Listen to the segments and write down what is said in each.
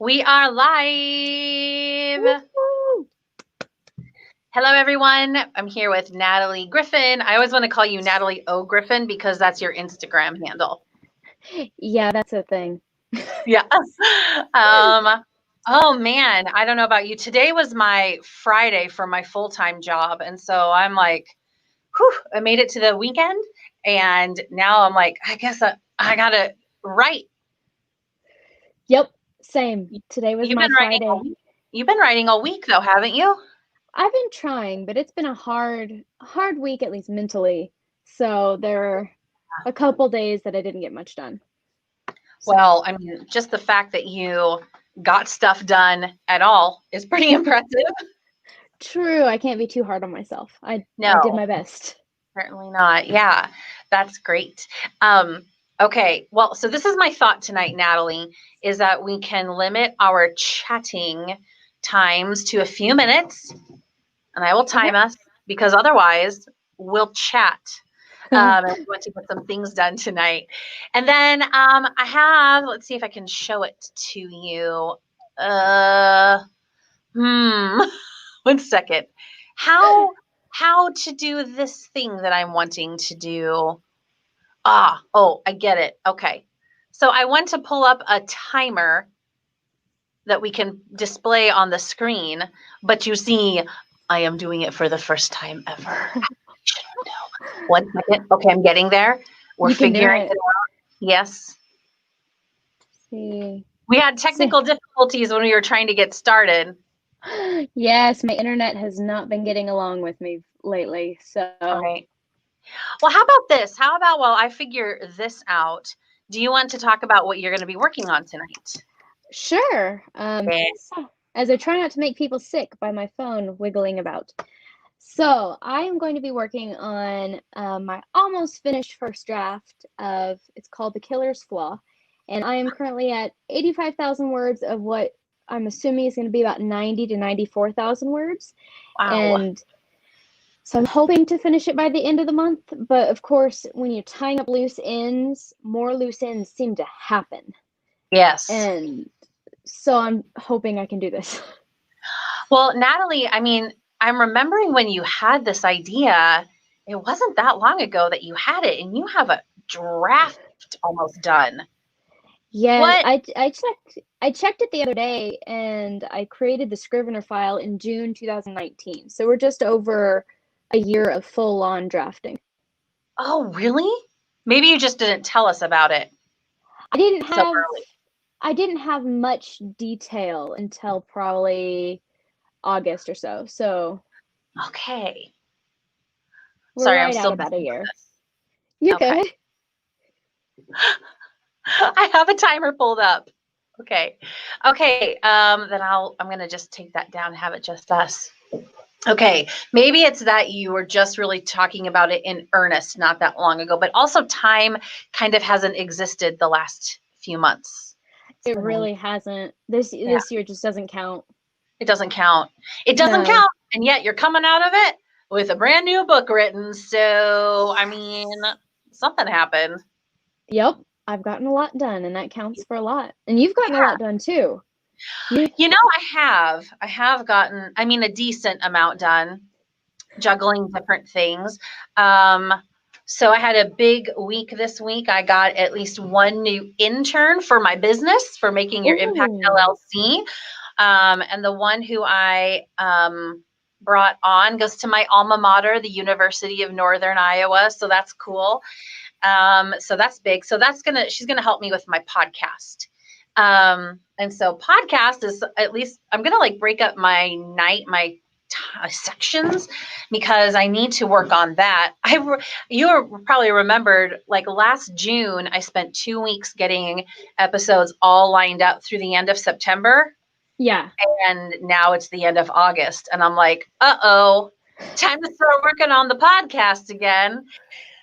We are live. Woo-hoo. Hello, everyone. I'm here with Natalie Griffin. I always want to call you Natalie O. Griffin because that's your Instagram handle. Yeah, that's a thing. Yeah. Um, oh, man. I don't know about you. Today was my Friday for my full-time job. And so I'm like, whew, I made it to the weekend. And now I'm like, I guess I got to write. Yep, same. Today was You've my been writing all Friday. week. You've been writing all week, though, haven't you? I've been trying, but it's been a hard week, at least mentally. So there are a couple days that I didn't get much done. Well, I mean, just the fact that you got stuff done at all is pretty impressive. True, I can't be too hard on myself. I did No, my best. certainly not. Yeah, that's great. Okay, well, so this is my thought tonight, Natalie, is that we can limit our chatting times to a few minutes, and I will Okay. time us because otherwise we'll chat. I want to get some things done tonight. And then I have, let's see if I can show it to you. Uh, Hmm. One second. How how to do this thing that I'm wanting to do? Oh, I get it. Okay. So I want to pull up a timer that we can display on the screen, but you see, I am doing it for the first time ever. One second. Okay, I'm getting there. We're You can do figuring it. it out. Yes. See. We had See. technical difficulties when we were trying to get started. Yes, my internet has not been getting along with me lately. All So right. Well, how about this? How about while I figure this out, do you want to talk about what you're going to be working on tonight? sure. Yeah. As I try not to make people sick by my phone wiggling about. So I am going to be working on my almost finished first draft of, it's called The Killer's Flaw. And I am currently at 85,000 words of what I'm assuming is going to be about 90 to 94,000 words. Wow. And so I'm hoping to finish it by the end of the month. But of course, when you're tying up loose ends, more loose ends seem to happen. Yes. And so I'm hoping I can do this. Well, Natalie, I mean, I'm remembering when you had this idea, it wasn't that long ago that you had it, and you have a draft almost done. Yes, What? I checked it the other day and I created the Scrivener file in June 2019. So we're just over a year of full on drafting. Oh, really? Maybe you just didn't tell us about it I didn't so have early. I didn't have much detail until probably August or so. So Okay. we're Sorry, I'm right at still about a messing with year. this. You're Okay. good. I have a timer pulled up. Okay. Okay. Then I'm gonna just take that down and have it just us. Okay. Maybe it's that you were just really talking about it in earnest not that long ago, but also time kind of hasn't existed the last few months. It So really hasn't. This yeah, this year just doesn't count. it doesn't count. It doesn't No. count, and yet you're coming out of it with a brand new book written. So I mean, something happened. Yep. I've gotten a lot done and that counts for a lot. And you've gotten a Yeah. lot done too. You You know, I have gotten, I mean, a decent amount done, juggling different things. Um, so I had a big week this week. I got at least one new intern for my business for Making Your Impact Ooh. LLC. And the one who I brought on goes to my alma mater, the University of Northern Iowa. So that's cool. So that's big. So she's gonna help me with my podcast. And so podcast is, at least I'm gonna like break up my sections because I need to work on that. You probably remembered, like last June, I spent 2 weeks getting episodes all lined up through the end of September, Yeah. and now it's the end of August, and I'm like, uh-oh, time to start working on the podcast again.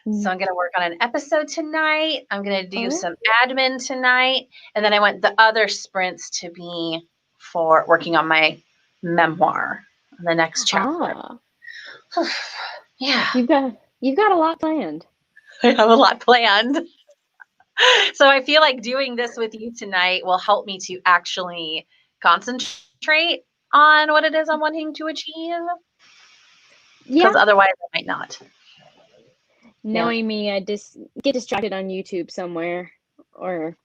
So I'm going to work on an episode tonight. I'm going to do Oh. some admin tonight. And then I want the other sprints to be for working on my memoir, the next chapter. Ah. Yeah, You've got a lot planned. I have a lot planned. So I feel like doing this with you tonight will help me to actually concentrate on what it is I'm wanting to achieve. Yeah. Because otherwise I might not. Knowing me, I just get distracted on YouTube somewhere or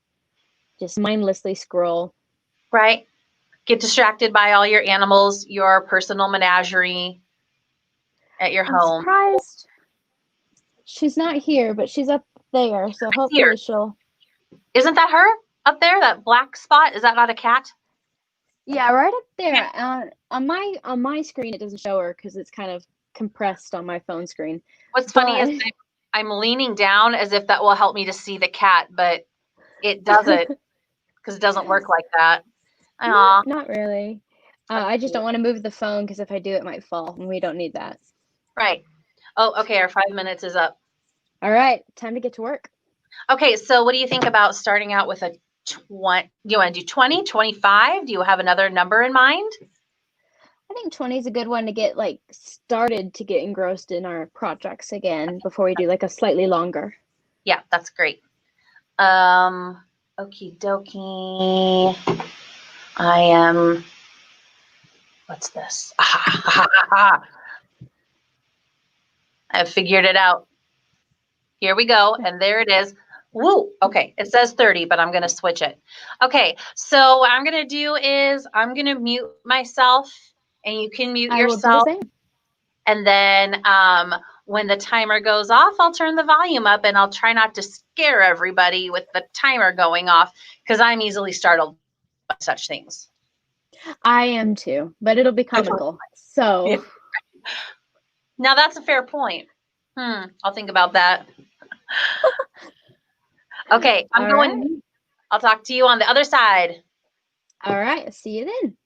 just mindlessly scroll. Right? Get distracted by all your animals, your personal menagerie at your I'm home. surprised she's not here, but she's up there, so Here. hopefully she'll. Isn't that her up there? That black spot? Is that not a cat? Yeah, right up there. On my screen, it doesn't show her because it's kind of compressed on my phone screen. What's funny is But I'm leaning down as if that will help me to see the cat, but it doesn't because it doesn't work like that. Aw, not really. that's I just cute. don't want to move the phone because if I do, it might fall, and we don't need that. Right. Oh, okay. Our 5 minutes is up. All right, time to get to work. Okay. So what do you think about starting out with a 20? Do you want to do 20, 25? Do you have another number in mind? I think 20 is a good one to get like started to get engrossed in our projects again before we do like a slightly longer. Yeah, that's great. Okie dokie. I am, what's this? I have figured it out. Here we go. And there it is. Woo. Okay. It says 30, but I'm going to switch it. Okay. So what I'm going to do is I'm going to mute myself and you can mute I will do the yourself. same. And then when the timer goes off, I'll turn the volume up and I'll try not to scare everybody with the timer going off because I'm easily startled by such things. I am too, but it'll be comical. So Yeah. Now that's a fair point. I'll think about that. Okay, I'm all going. right. I'll talk to you on the other side. All right. See you then.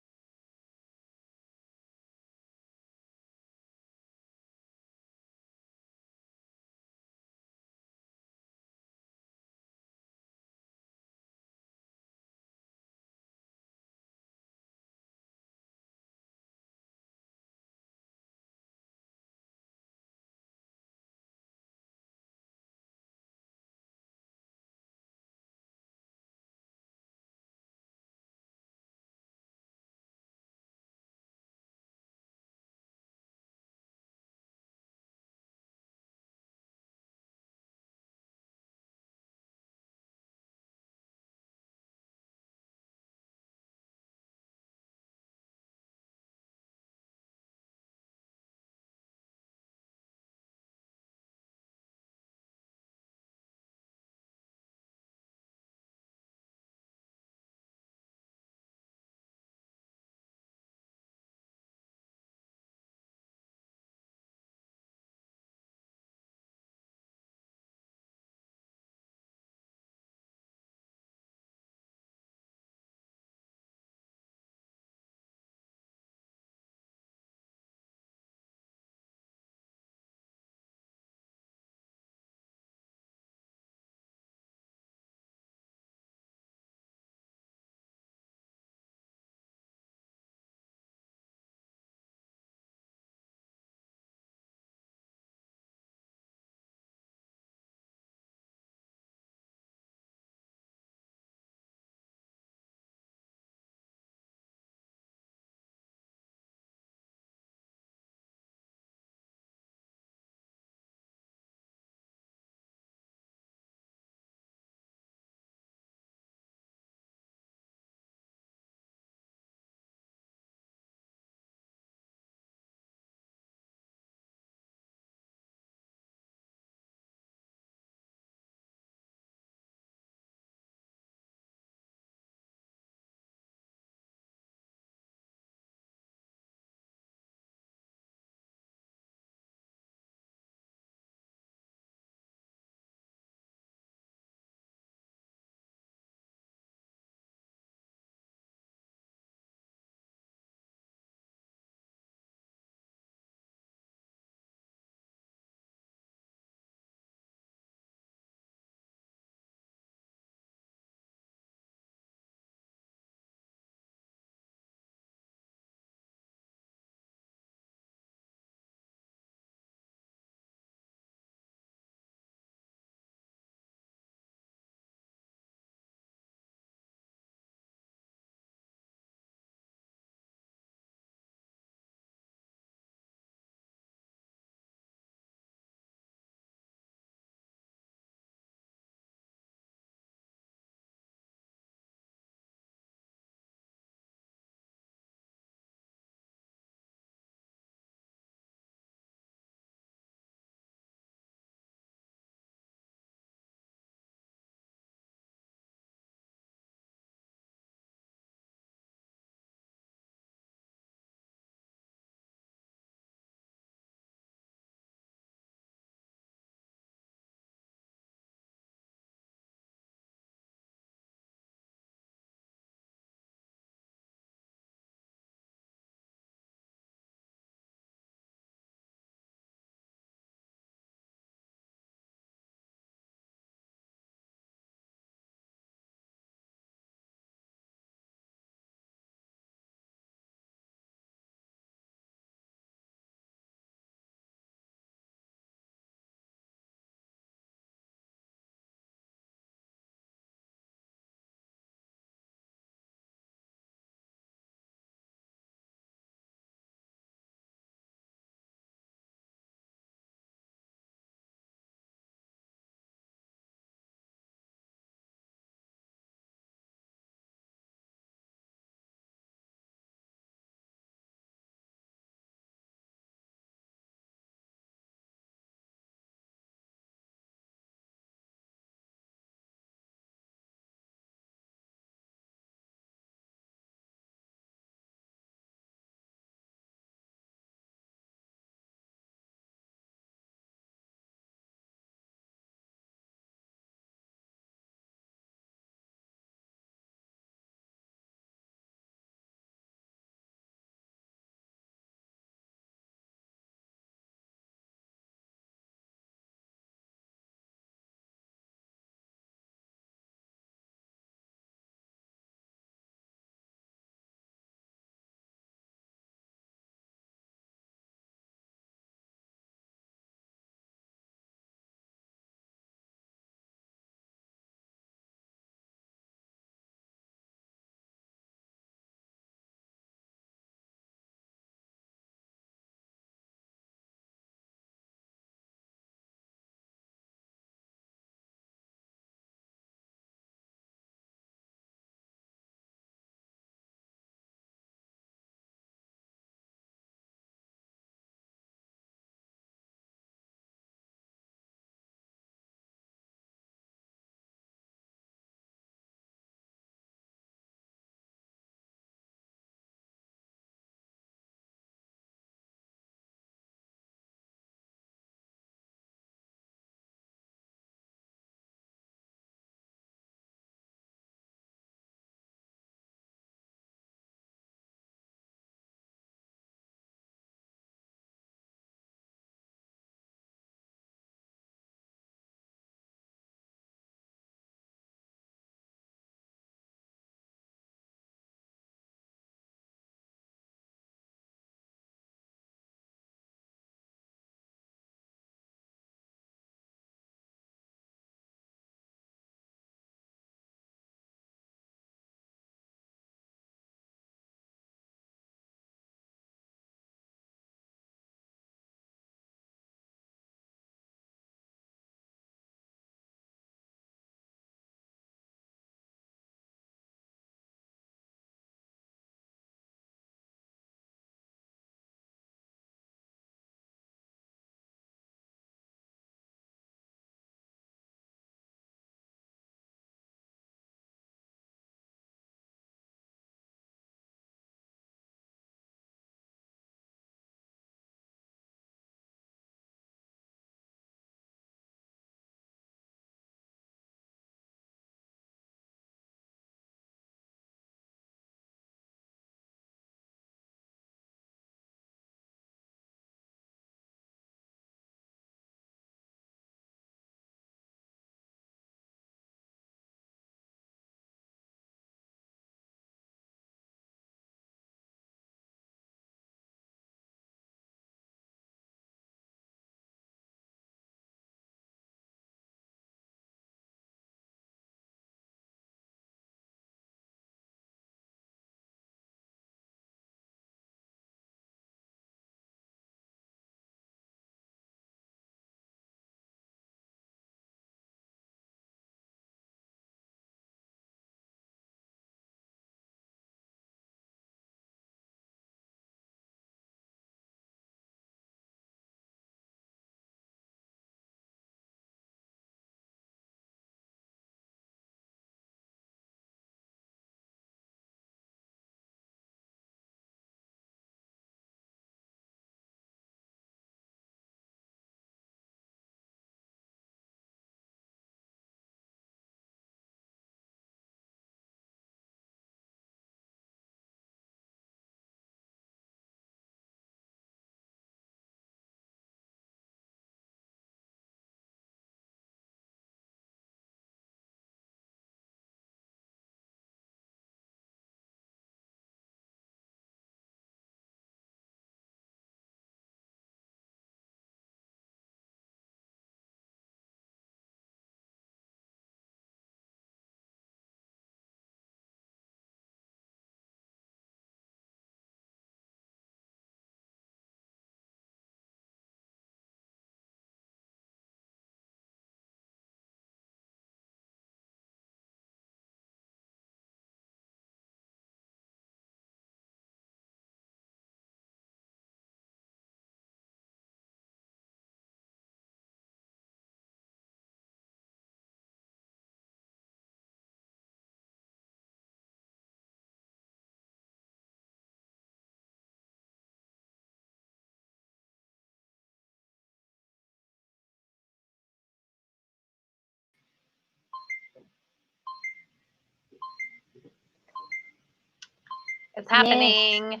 It's happening. Yes.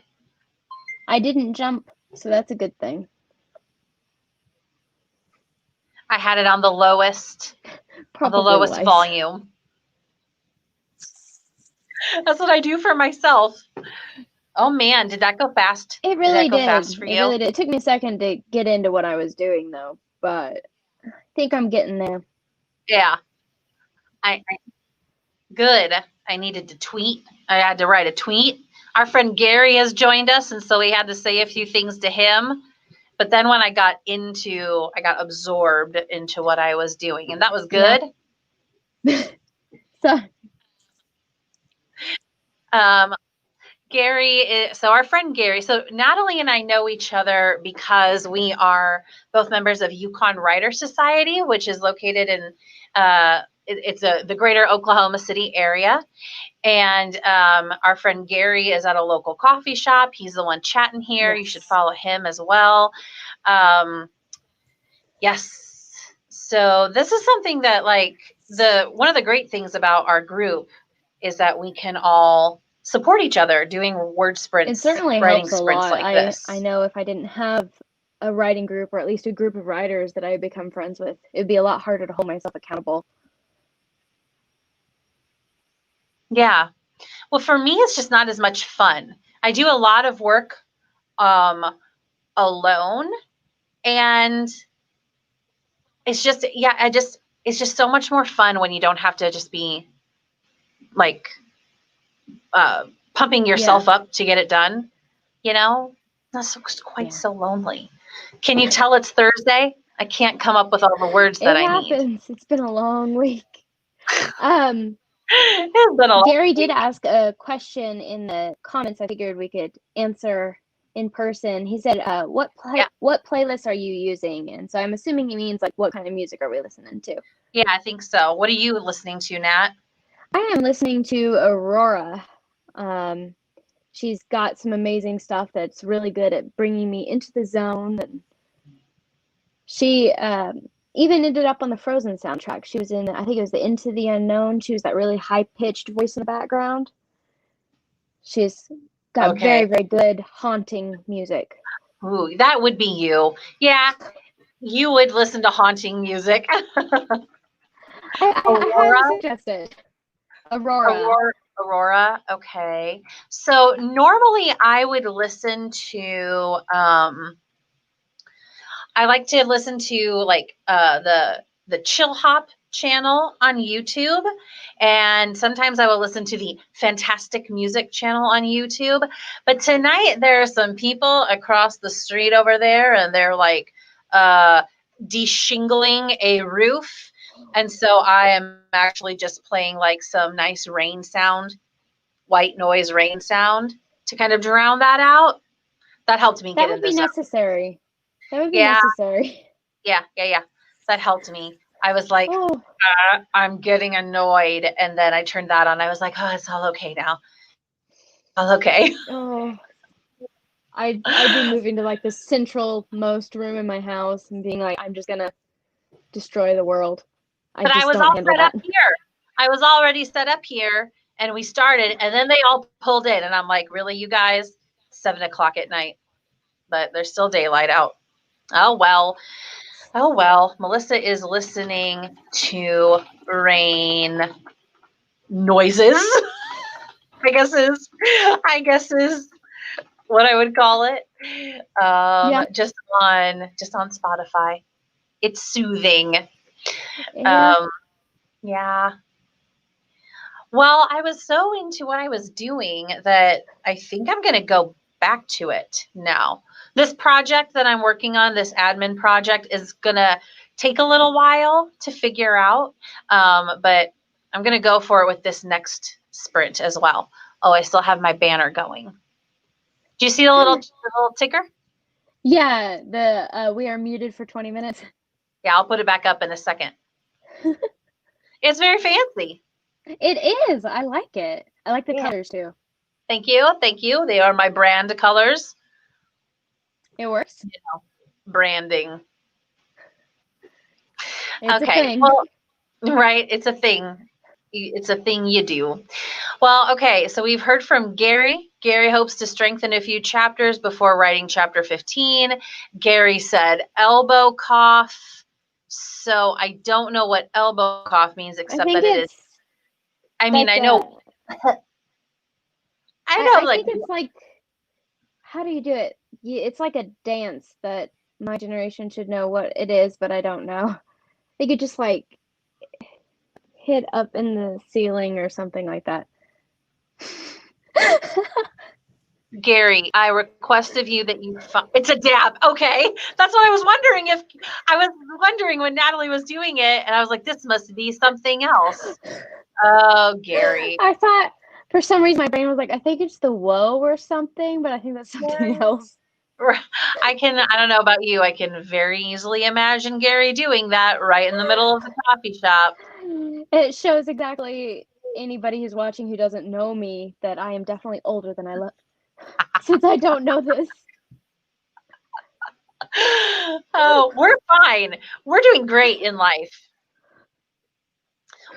I didn't jump, so that's a good thing. I had it on the lowest, Probably wise. volume. That's what I do for myself. Oh man, did that go fast? It really did. That go did. fast for you? It really did. It took me a second to get into what I was doing, though, but I think I'm getting there. Yeah. Good. I needed to tweet. I had to write a tweet. Our friend Gary has joined us, and so we had to say a few things to him. But then when I got absorbed into what I was doing, and that was good. So our friend Gary, so Natalie and I know each other because we are both members of Yukon Writer Society, which is located in the greater Oklahoma City area. And our friend Gary is at a local coffee shop. He's the one chatting here. Yes. You should follow him as well. Yes. So this is something that one of the great things about our group is that we can all support each other doing word sprints. It certainly writing helps a sprints lot. like this. I know if I didn't have a writing group, or at least a group of writers that I had become friends with, it'd be a lot harder to hold myself accountable. Yeah. Well, for me, it's just not as much fun. I do a lot of work alone, and it's just, it's just so much more fun when you don't have to just be like pumping yourself up to get it done. You know, that's quite so lonely. Can you tell it's Thursday? I can't come up with all the words that I need. It happens. It's been a long week. It's been a long Gary week. did ask a question in the comments I figured we could answer in person. He said, what playlists are you using? And so I'm assuming he means like, what kind of music are we listening to? Yeah, I think so. What are you listening to, Nat? I am listening to Aurora. She's got some amazing stuff that's really good at bringing me into the zone. And she even ended up on the Frozen soundtrack. She was in, I think it was the Into the Unknown. She was that really high-pitched voice in the background. She's got very, very good haunting music. Ooh, that would be you. Yeah, you would listen to haunting music. I highly suggest it. Aurora. Okay. So normally I would listen to I like to listen to like the Chill Hop channel on YouTube, and sometimes I will listen to the Fantastic Music channel on YouTube. But tonight there are some people across the street over there, and they're like deshingling a roof, and so I am actually just playing like some nice rain sound, white noise rain sound, to kind of drown that out. That helped me get in the zone. Necessary. That would be necessary. Yeah. That helped me. I was like, I'm getting annoyed. And then I turned that on. I was like, oh, it's all okay now. All okay. Oh, I'd be moving to like the central-most room in my house and being like, I'm just going to destroy the world. But I was all set up here. I was already set up here, and we started, and then they all pulled in. And I'm like, really, you guys? 7 o'clock at night. But there's still daylight out. Oh, well. Melissa is listening to rain noises. I guess is what I would call it. Just on Spotify. It's soothing. Yeah. Well, I was so into what I was doing that I think I'm going to go back to it now. This project that I'm working on, this admin project, is going to take a little while to figure out, but I'm going to go for it with this next sprint as well. Oh, I still have my banner going. Do you see the little ticker? Yeah, we are muted for 20 minutes. Yeah, I'll put it back up in a second. It's very fancy. It is. I like it. I like the colors too. Thank you. They are my brand colors. It works. You know, branding. It's a thing. Well, right. It's a thing. It's a thing you do. Well, okay, so we've heard from Gary. Gary hopes to strengthen a few chapters before writing chapter 15. Gary said elbow cough. So I don't know what elbow cough means, I except think that it is. it's I mean, like I know. I know, I like, think it's like, how do you do it? It's like a dance that my generation should know what it is, but I don't know. They could just like hit up in the ceiling or something like that. Gary, I request of you that you. It's a dab. Okay, that's what I was wondering. If I was wondering when Natalie was doing it, and I was like, this must be something else. Oh, Gary. I thought for some reason my brain was like, I think it's the whoa or something, but I think that's something else. I don't know about you, I can very easily imagine Gary doing that right in the middle of the coffee shop. It shows exactly anybody who's watching who doesn't know me that I am definitely older than I look, since I don't know this. Oh, we're fine. We're doing great in life.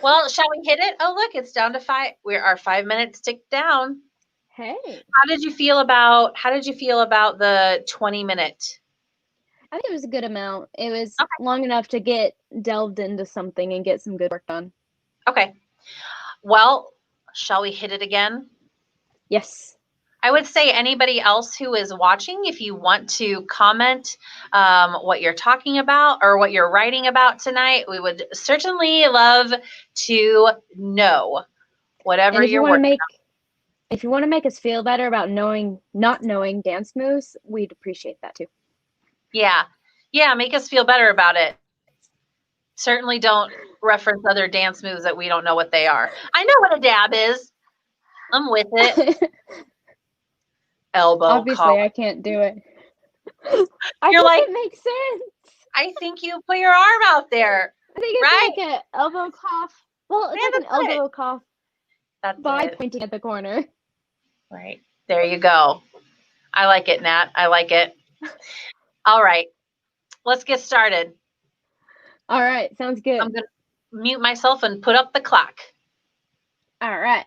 Well, shall we hit it? Oh, look, it's down to 5. Our 5 minutes ticked down. Hey, How did you feel about the 20-minute? I think it was a good amount. It was Okay. long enough to get delved into something and get some good work done. Okay. Well, shall we hit it again? Yes. I would say anybody else who is watching, if you want to comment what you're talking about or what you're writing about tonight, we would certainly love to know whatever And if you you're want to working make if you want to make us feel better about not knowing dance moves, we'd appreciate that too. Yeah. Yeah, make us feel better about it. Certainly don't reference other dance moves that we don't know what they are. I know what a dab is. I'm with it. Elbow Obviously, cough. I can't do it. I You're think like, it makes sense. I think you put your arm out there, I think it's right? like an elbow cough. Well, it's Yeah, like an that's it. elbow cough That's by it. pointing at the corner. Right. There you go. I like it, Nat. I like it. All right. Let's get started. All right, sounds I'm good. going to mute myself and put up the clock. All right.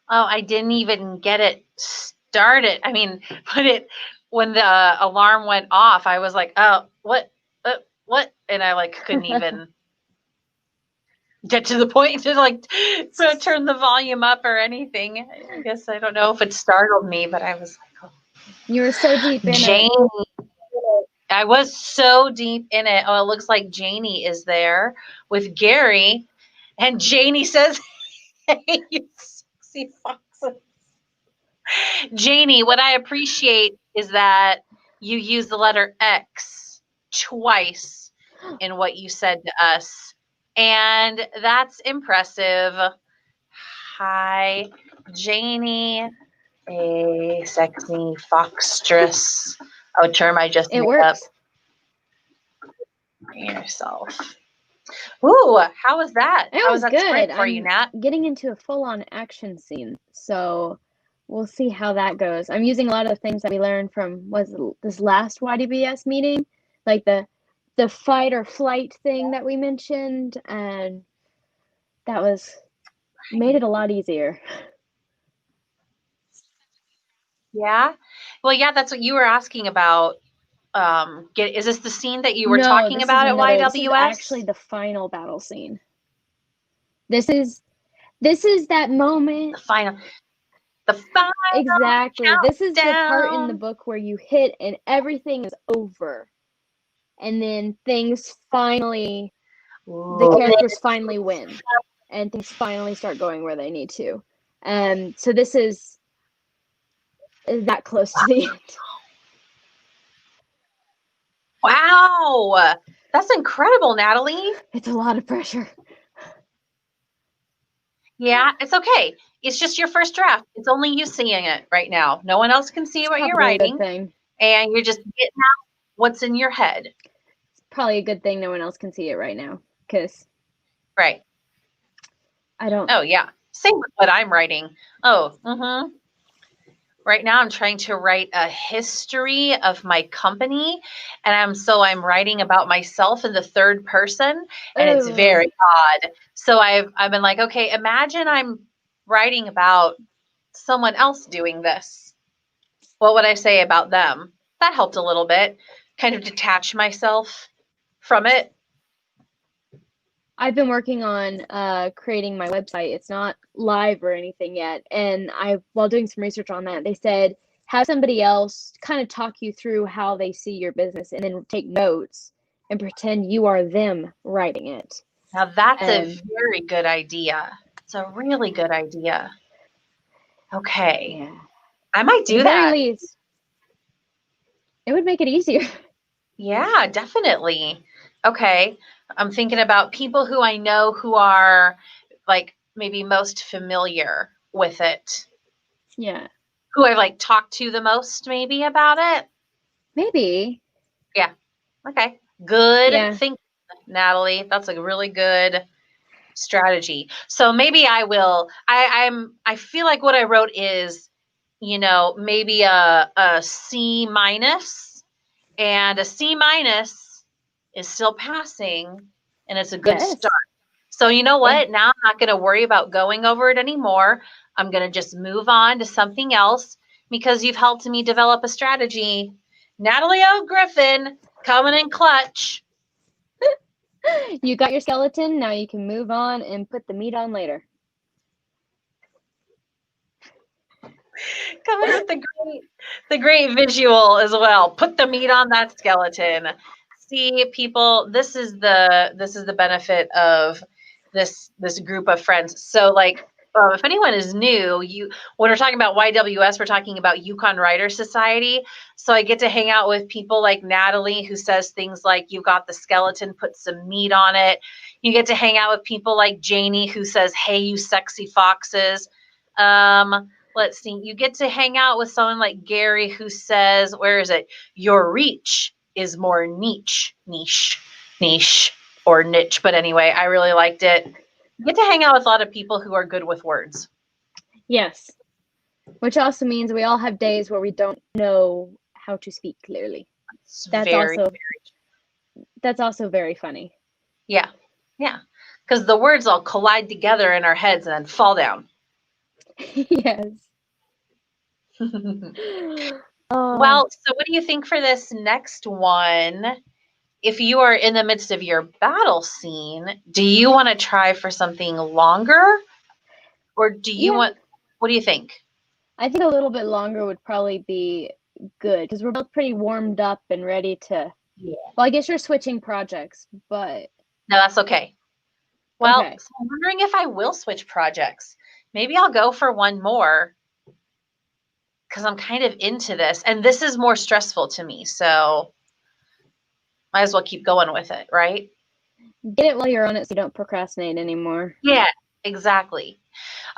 Oh, I didn't even get it started. I mean, when the alarm went off, I was like, oh, what? And I like couldn't even get to the point to like turn the volume up or anything. I guess I don't know if it startled me, but I was like, You were so deep in Janie. it. I was so deep in it. Oh, it looks like Janie is there with Gary, and Janie says, "Hey, you sexy foxes." Janie, what I appreciate is that you use the letter X twice in what you said to us, and that's impressive. Hi, Janie, a sexy foxtress. A term I just It made up. works. Yourself. Ooh, how was that? It How was was that good. script for you, I'm Nat? getting into a full-on action scene, so we'll see how that goes. I'm using a lot of the things that we learned from this last YDBS meeting, like the fight or flight thing that we mentioned, and that made it a lot easier. Yeah. Well, yeah, that's what you were asking about. Is this the scene that you were No, talking this is about at another. This is actually YWS? the final battle scene. This is that moment. The final Exactly. This is the part in the countdown. book where you hit and everything is over. And then things finally, the Ooh. characters finally win. And things finally start going where they need to. So this is that close to the end. Wow. That's incredible, Natalie. It's a lot of pressure. Yeah, it's okay. It's just your first draft. It's only you seeing it right now. No one else can see It's what you're probably a good writing, thing. and you're just getting out what's in your head. It's probably a good thing no one else can see it right now. Because Right. I don't. Oh, yeah. Same with what I'm writing. Oh, right now I'm trying to write a history of my company, and I'm writing about myself in the third person, and it's Oh, very odd. So I've been like, okay, imagine I'm writing about someone else doing this. What would I say about them? That helped a little bit. Kind of detach myself from it. I've been working on creating my website. It's not live or anything yet. And while doing some research on that, they said have somebody else kind of talk you through how they see your business and then take notes and pretend you are them writing it. Now that's a And very good idea. It's a really good idea. Okay. yeah, I might at the do very that. least, it would make it easier. Yeah, definitely. Okay. I'm thinking about people who I know who are like maybe most familiar with it, Yeah, who I've like talked to the most maybe about it. maybe. Yeah. Okay. Good Yeah, thinking, Natalie. That's a really good strategy. So maybe I will. I feel like what I wrote is, maybe a C minus, and a C minus is still passing, and it's a good yes. start. So you know Yeah. what? Now I'm not going to worry about going over it anymore. I'm going to just move on to something else because you've helped me develop a strategy. Natalie O. Griffin coming in clutch. You got your skeleton, now you can move on and put the meat on later. Coming with the great visual as well. Put the meat on that skeleton. See, people, this is the benefit of this group of friends. So like if anyone is new, when we're talking about YWS, we're talking about Yukon Writer Society. So I get to hang out with people like Natalie, who says things like, "You've got the skeleton, put some meat on it." You get to hang out with people like Janie, who says, "Hey, you sexy foxes." Let's see, you get to hang out with someone like Gary, who says, where is it? Your reach is more niche, or niche. But anyway, I really liked it. You get to hang out with a lot of people who are good with words. Yes. Which also means we all have days where we don't know how to speak clearly. It's That's very, also very funny. yeah, yeah. Because the words all collide together in our heads and then fall down. Yes. Oh, Well, so what do you think for this next one? If you are in the midst of your battle scene, do you want to try for something longer? Or do you yeah. want, what do you think? I think a little bit longer would probably be good because we're both pretty warmed up and ready to. Yeah. Well, I guess you're switching projects, but No, that's okay. Well, okay. so I'm wondering if I will switch projects. Maybe I'll go for one more because I'm kind of into this. And this is more stressful to me. So might as well keep going with it, right? Get it while you're on it so you don't procrastinate anymore. Yeah, exactly.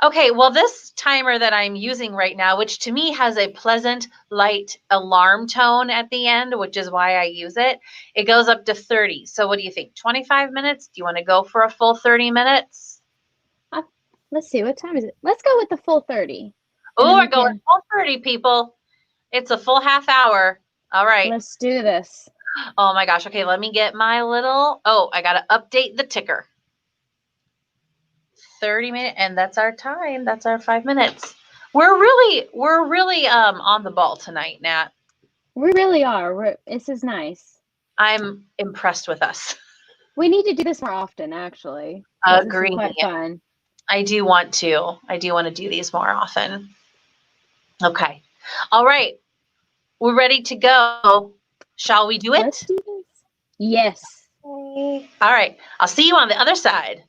Okay, well, this timer that I'm using right now, which to me has a pleasant, light alarm tone at the end, which is why I use it, it goes up to 30. So what do you think? 25 minutes? Do you want to go for a full 30 minutes? Uh, let's see, what time is it? Let's go with the full 30. And Oh, then we're we going can, full 30, people. It's a full half hour. All right. let's do this. Oh my gosh. Okay, let me get my little, oh, I got to update the ticker. 30 minutes, and that's our time. That's our 5 minutes. We're really on the ball tonight, Nat. We really are. This is nice. I'm impressed with us. We need to do this more often, actually, because this is Agree. quite fun. I do want to. I do want to do these more often. Okay. All right. We're ready to go. Shall we do Let's it? do this. Yes. All right. I'll see you on the other side.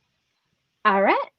All right.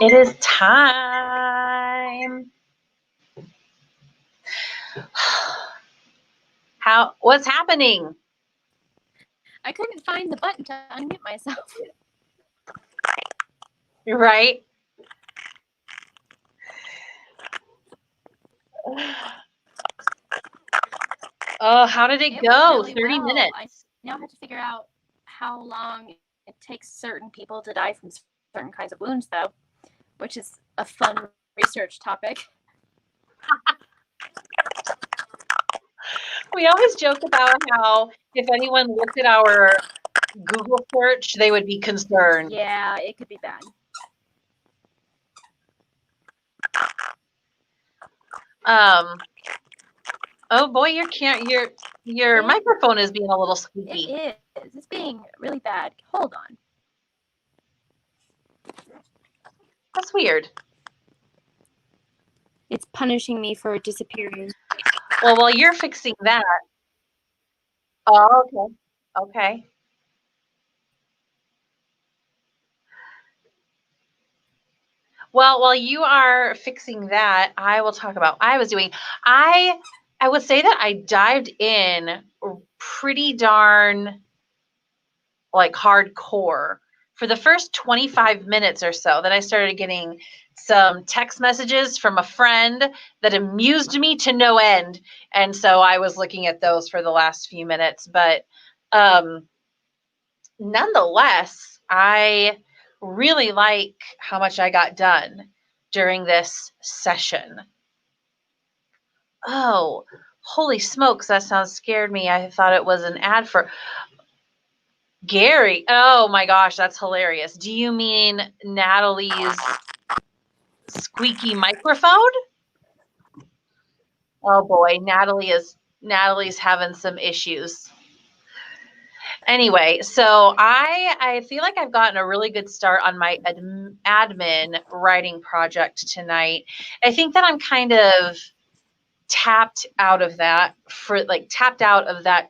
It is time. What's happening? I couldn't find the button to unmute myself. Right? Oh, how did it go? Really 30 well. minutes. I now have to figure out how long it takes certain people to die from certain kinds of wounds, though, which is a fun research topic. We always joke about how if anyone looked at our Google search, they would be concerned. Yeah, it could be bad. Oh boy, your microphone is being a little squeaky. It is. It's being really bad. Hold on. That's weird. It's punishing me for disappearing. Well, while you're fixing that. Oh, okay. Okay. Well, while you are fixing that, I will talk about what I was doing. I would say that I dived in pretty darn like hardcore for the first 25 minutes or so. Then I started getting some text messages from a friend that amused me to no end. And so I was looking at those for the last few minutes. But nonetheless, I really like how much I got done during this session. Oh, holy smokes, that sounds scared me. I thought it was an ad for Gary. Oh my gosh, that's hilarious. Do you mean Natalie's squeaky microphone? Oh boy, Natalie's having some issues. Anyway, so I feel like I've gotten a really good start on my admin writing project tonight. I think that I'm kind of tapped out of that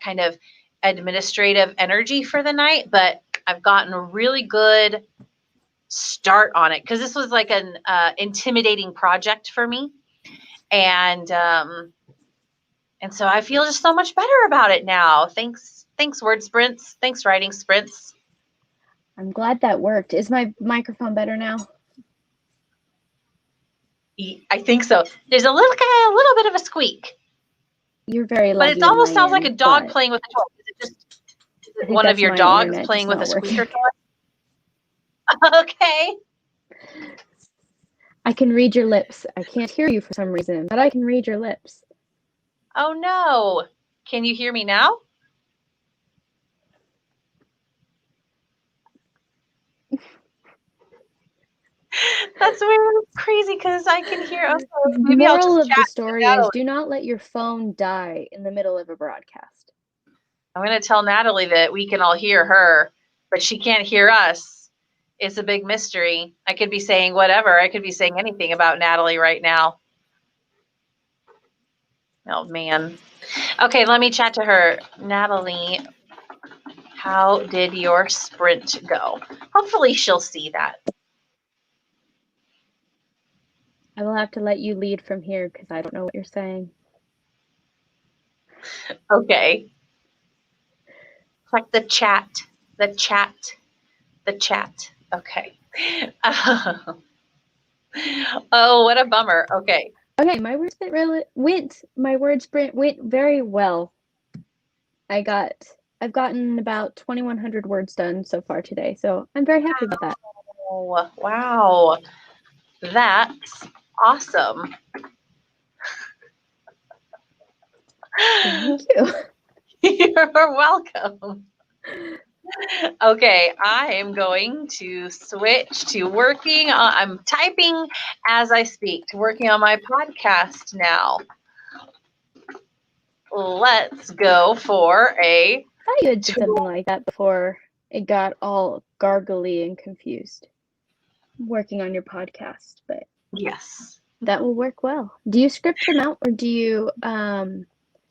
kind of administrative energy for the night, but I've gotten a really good start on it because this was like an intimidating project for me, and so I feel just so much better about it now. Thanks word sprints. Thanks writing sprints. I'm glad that worked. Is my microphone better now? I think so. There's a little bit of a squeak. You're very lucky. But it almost sounds like a dog playing with a toy. Is it one of your dogs playing with a squeaker toy? Okay. I can read your lips. I can't hear you for some reason, but I can read your lips. Oh no. Can you hear me now? That's really crazy because I can hear. Okay, maybe I'll just Moral of chat the story is do not let your phone die in the middle of a broadcast. I'm going to tell Natalie that we can all hear her, but she can't hear us. It's a big mystery. I could be saying whatever. I could be saying anything about Natalie right now. Oh, man. Okay, let me chat to her. Natalie, how did your sprint go? Hopefully she'll see that. I will have to let you lead from here because I don't know what you're saying. Okay. Check the chat. The chat. The chat. Okay. Oh, what a bummer. Okay. Okay, my word sprint went very well. I've gotten about 2,100 words done so far today, so I'm very happy about that. Oh, wow. That's awesome. Thank you. You're welcome. Okay, I am going to switch to working on, I'm typing as I speak, to working on my podcast now. Let's go for a... I thought you had did something like that before it got all gargly and confused. Working on your podcast, but yes, that will work well. Do you script them out or do you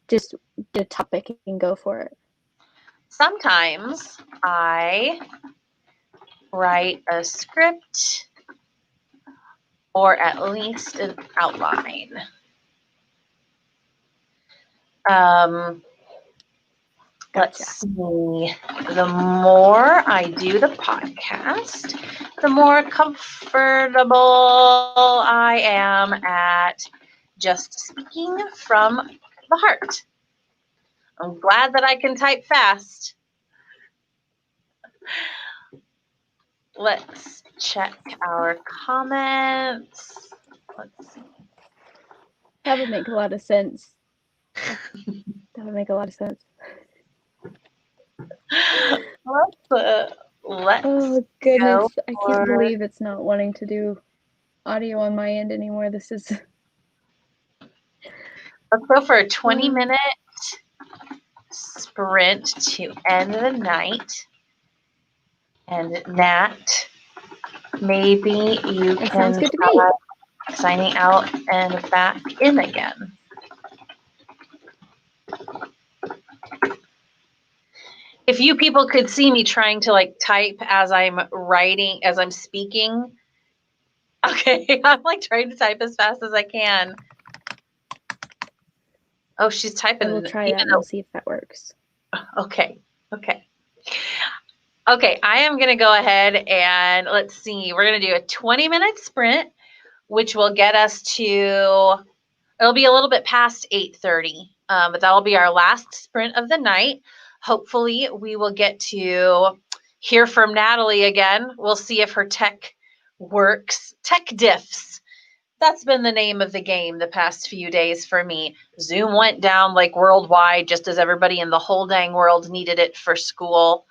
just get a topic and go for it? Sometimes I write a script or at least an outline. Let's Gotcha. see. The more I do the podcast, the more comfortable I am at just speaking from the heart. I'm glad that I can type fast. Let's check our comments. Let's see. That would make a lot of sense. That would make a lot of sense. Let's Oh goodness, go I can't for, believe it's not wanting to do audio on my end anymore. This is let's go for a 20-minute sprint to end the night. And Nat, maybe you that can sounds good to me. try signing out and back in again. If you people could see me trying to like type as I'm writing, as I'm speaking. Okay, I'm like trying to type as fast as I can. Oh, she's typing. I will try that and we'll see if that works. Okay. Okay, I am going to go ahead and let's see. We're going to do a 20-minute sprint, which will get us to, it'll be a little bit past 8:30, but that'll be our last sprint of the night. Hopefully, we will get to hear from Natalie again. We'll see if her tech works. Tech diffs. That's been the name of the game the past few days for me. Zoom went down like worldwide, just as everybody in the whole dang world needed it for school.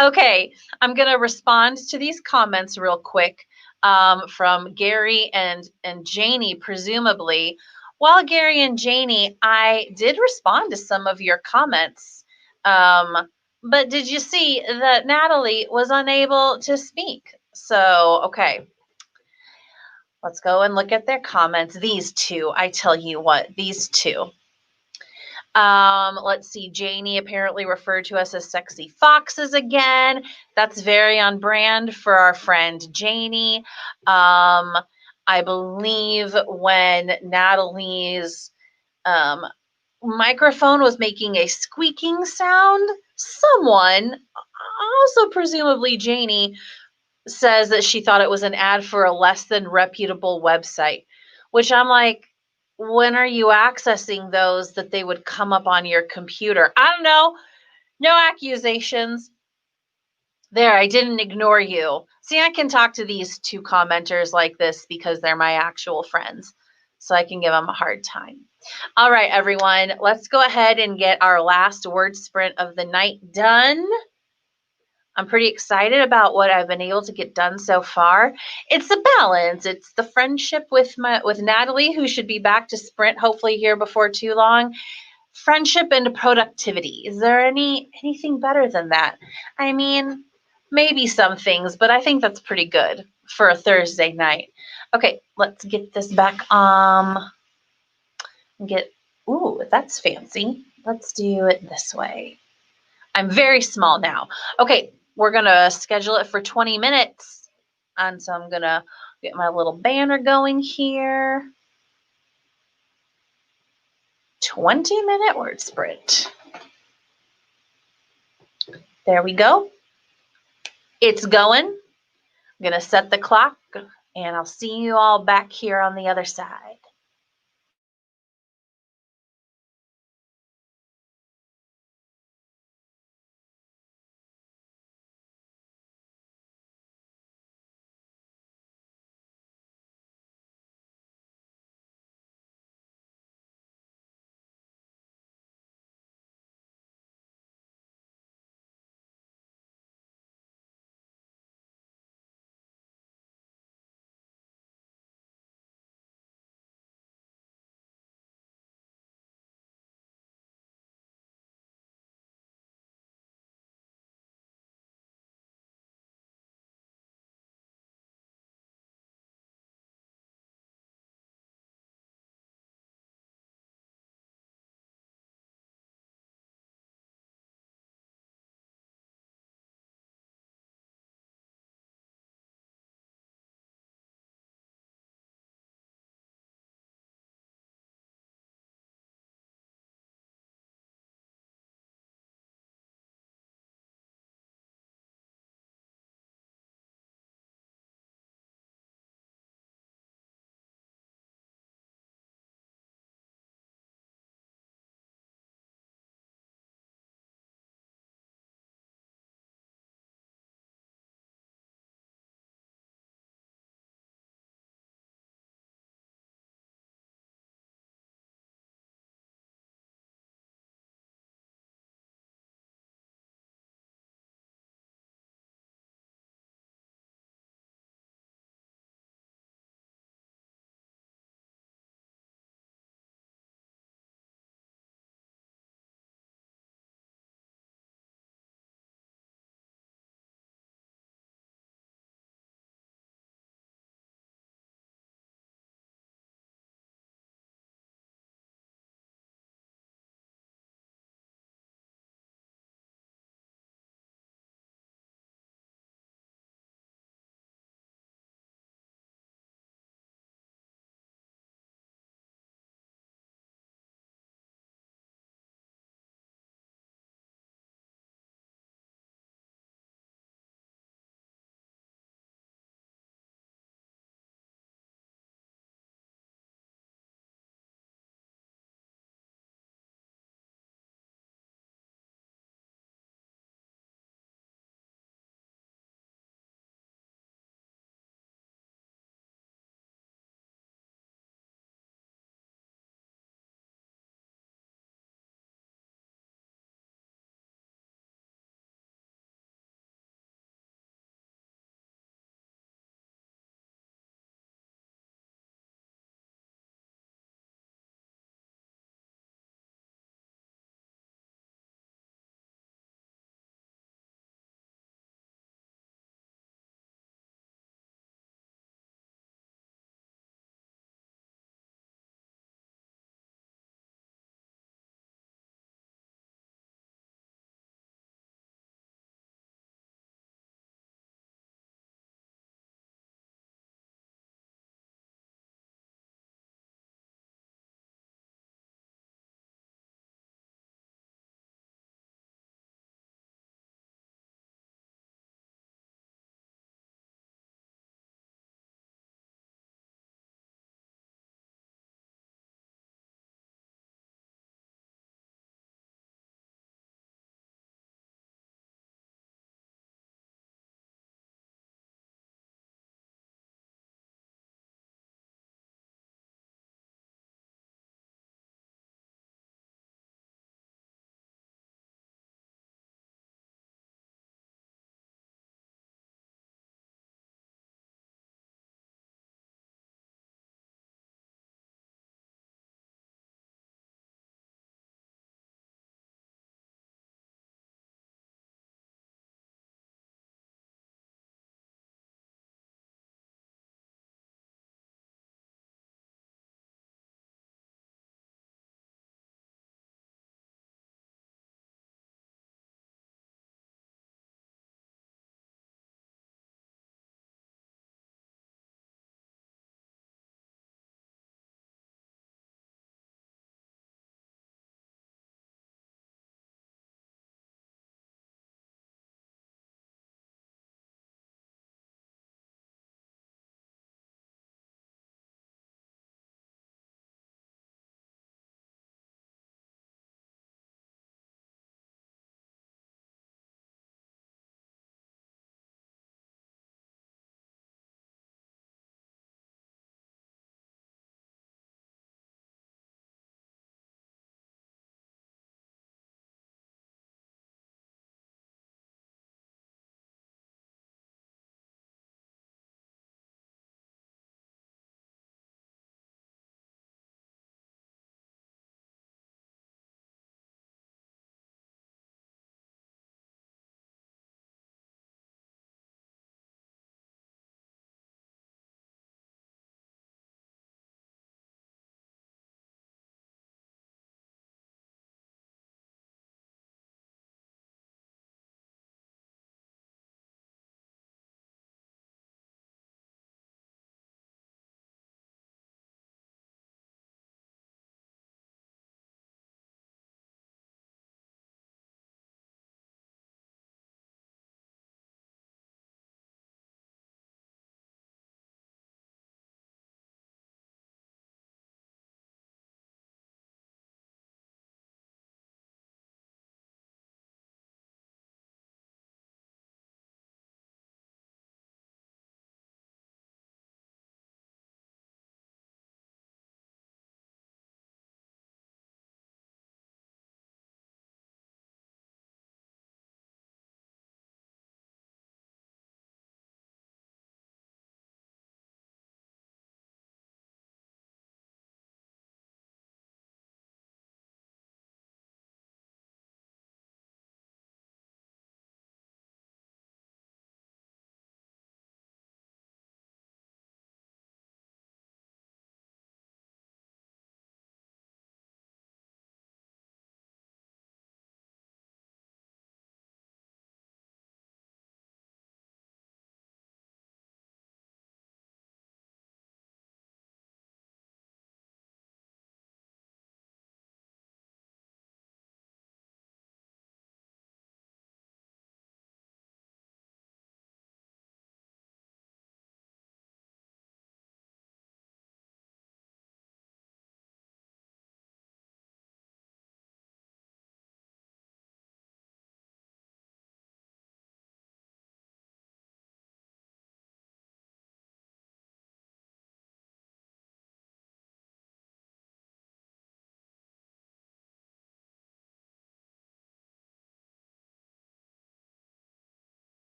Okay, I'm going to respond to these comments real quick from Gary and Janie, presumably. While Gary and Janie, I did respond to some of your comments. But did you see that Natalie was unable to speak? So, okay. Let's go and look at their comments. These two, I tell you what, these two. Let's see. Janie apparently referred to us as sexy foxes again. That's very on brand for our friend Janie. I believe when Natalie's microphone was making a squeaking sound, someone, also presumably Janie, says that she thought it was an ad for a less than reputable website, which I'm like, when are you accessing those that they would come up on your computer? I don't know. No accusations. There, I didn't ignore you. See, I can talk to these two commenters like this because they're my actual friends. So I can give them a hard time. All right, everyone, let's go ahead and get our last word sprint of the night done. I'm pretty excited about what I've been able to get done so far. It's a balance. It's the friendship with Natalie, who should be back to sprint hopefully here before too long. Friendship and productivity. Is there anything better than that? I mean, maybe some things, but I think that's pretty good for a Thursday night. Okay, let's get this back. Ooh, that's fancy. Let's do it this way. I'm very small now. Okay, we're going to schedule it for 20 minutes. And so I'm going to get my little banner going here. 20-minute word sprint. There we go. It's going. I'm going to set the clock, and I'll see you all back here on the other side.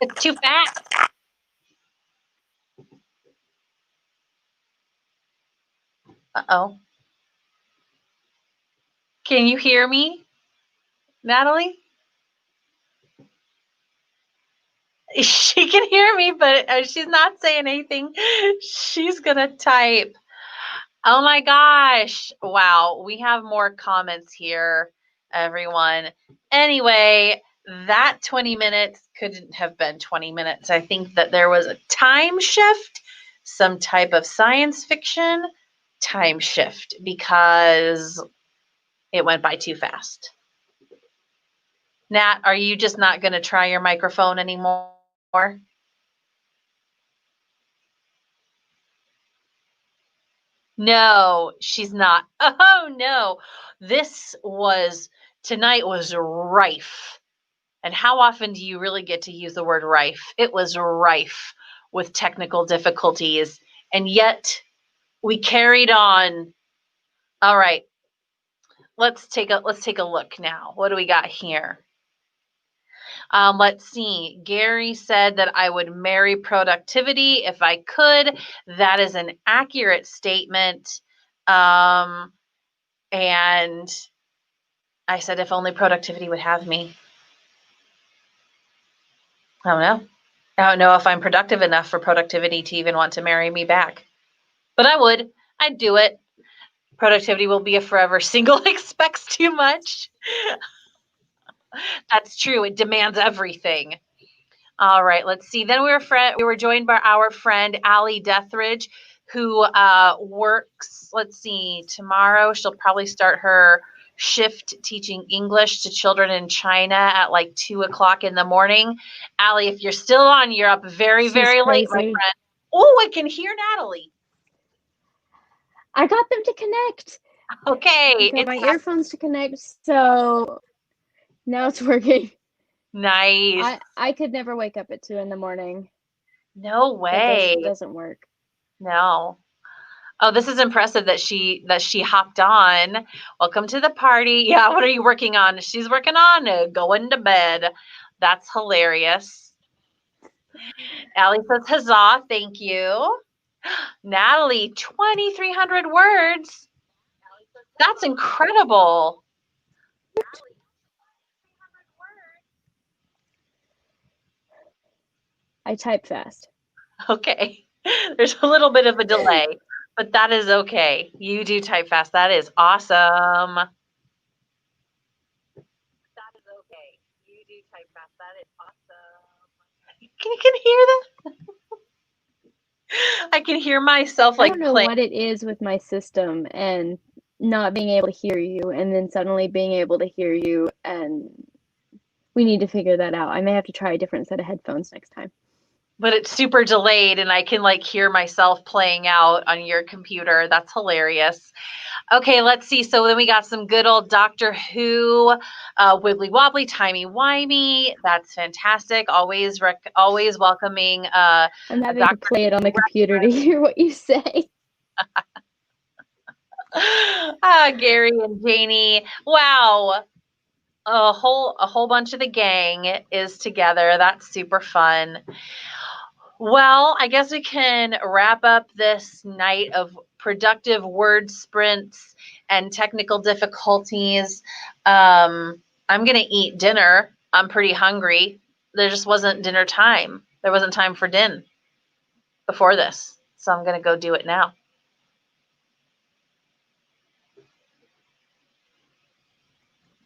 It's too fast. Uh-oh. Can you hear me, Natalie? She can hear me, but she's not saying anything. She's going to type. Oh my gosh. Wow. We have more comments here, everyone. Anyway, that 20 minutes couldn't have been 20 minutes. I think that there was a time shift, some type of science fiction time shift, because it went by too fast. Nat, are you just not going to try your microphone anymore? No, she's not. Oh no. Tonight was rife. And how often do you really get to use the word rife? It was rife with technical difficulties, and yet we carried on. All right. Let's take a look now. What do we got here? Let's see. Gary said that I would marry productivity if I could. That is an accurate statement. And I said, if only productivity would have me. I don't know. I don't know if I'm productive enough for productivity to even want to marry me back. But I would. I'd do it. Productivity will be a forever single expects too much. That's true. It demands everything. All right, let's see. Then we were joined by our friend Allie Deathridge, who works. Let's see. Tomorrow she'll probably start her shift teaching English to children in China at like 2:00 in the morning. Allie, if you're still on, you're up very, She's very late, my crazy. friend. Oh, I can hear Natalie. I got them to connect. Okay, I got it's my earphones to connect, so now it's working. nice. I could never wake up at 2 in the morning. No way. That doesn't work. No. Oh, this is impressive that she hopped on. Welcome to the party. Yeah, what are you working on? She's working on going to bed. That's hilarious. Allie says, huzzah, thank you. Natalie, 2,300 words. That's incredible. I type fast. Okay. There's a little bit of a delay, but that is okay. You do type fast. That is awesome. That is okay. You do type fast. That is awesome. Can you hear that? I can hear myself like I don't know playing. what it is with my system and not being able to hear you and then suddenly being able to hear you, and we need to figure that out. I may have to try a different set of headphones next time. But it's super delayed and I can like hear myself playing out on your computer. That's hilarious. Okay, let's see. So then we got some good old Doctor Who, wibbly wobbly, timey wimey. That's fantastic. Always welcoming. I'm having to play it on the computer to hear what you say. Gary and Janie. Wow. A whole bunch of the gang is together. That's super fun. Well, I guess we can wrap up this night of productive word sprints and technical difficulties. I'm going to eat dinner. I'm pretty hungry. There just wasn't dinner time. There wasn't time for din before this. So I'm going to go do it now.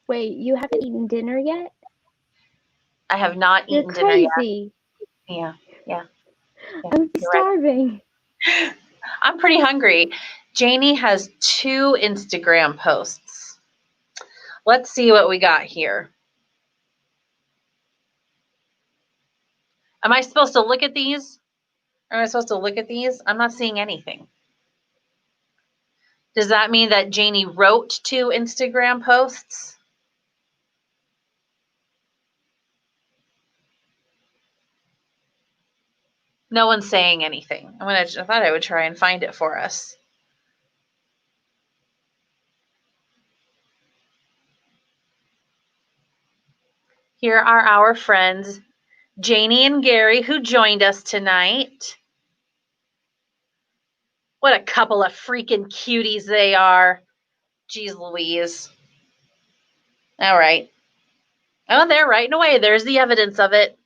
Wait, you haven't eaten dinner yet? I have not You're eaten dinner yet. crazy. Yeah. I'm starving. Right. I'm pretty hungry. Janie has 2 Instagram posts. Let's see what we got here. Am I supposed to look at these? Am I supposed to look at these? I'm not seeing anything. Does that mean that Janie wrote 2 Instagram posts? No one's saying anything. I thought I would try and find it for us. Here are our friends Janie and Gary, who joined us tonight. What a couple of freaking cuties they are. Jeez Louise. All right. Oh, they're writing away. There's the evidence of it.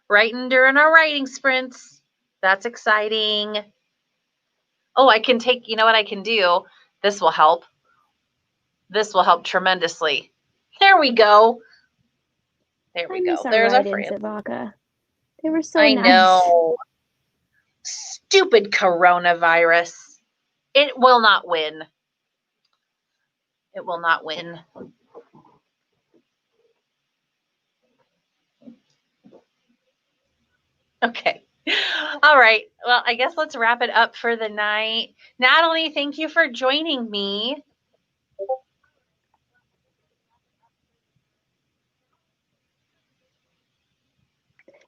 Writing during our writing sprints. That's exciting. Oh, I can take, you know what I can do? This will help. This will help tremendously. There we go. There we I miss go. our There's our write-ins friend. at Vaca. They were so I nice. know. Stupid coronavirus. It will not win. It will not win. Okay. All right. Well, I guess let's wrap it up for the night. Natalie, thank you for joining me.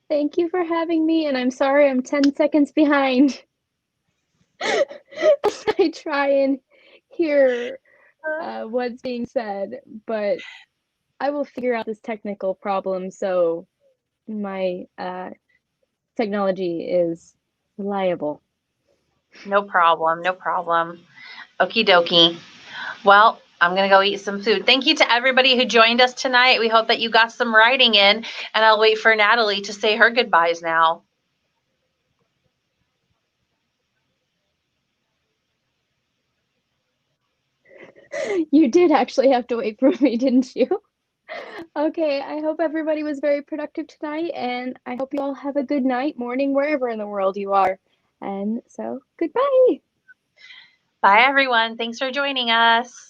Thank you for having me, and I'm sorry I'm 10 seconds behind. As I try and hear what's being said, but I will figure out this technical problem so my technology is reliable. No problem. No problem. Okie dokie. Well, I'm going to go eat some food. Thank you to everybody who joined us tonight. We hope that you got some writing in, and I'll wait for Natalie to say her goodbyes now. You did actually have to wait for me, didn't you? Okay, I hope everybody was very productive tonight, and I hope you all have a good night, morning, wherever in the world you are. And so, goodbye. Bye, everyone. Thanks for joining us.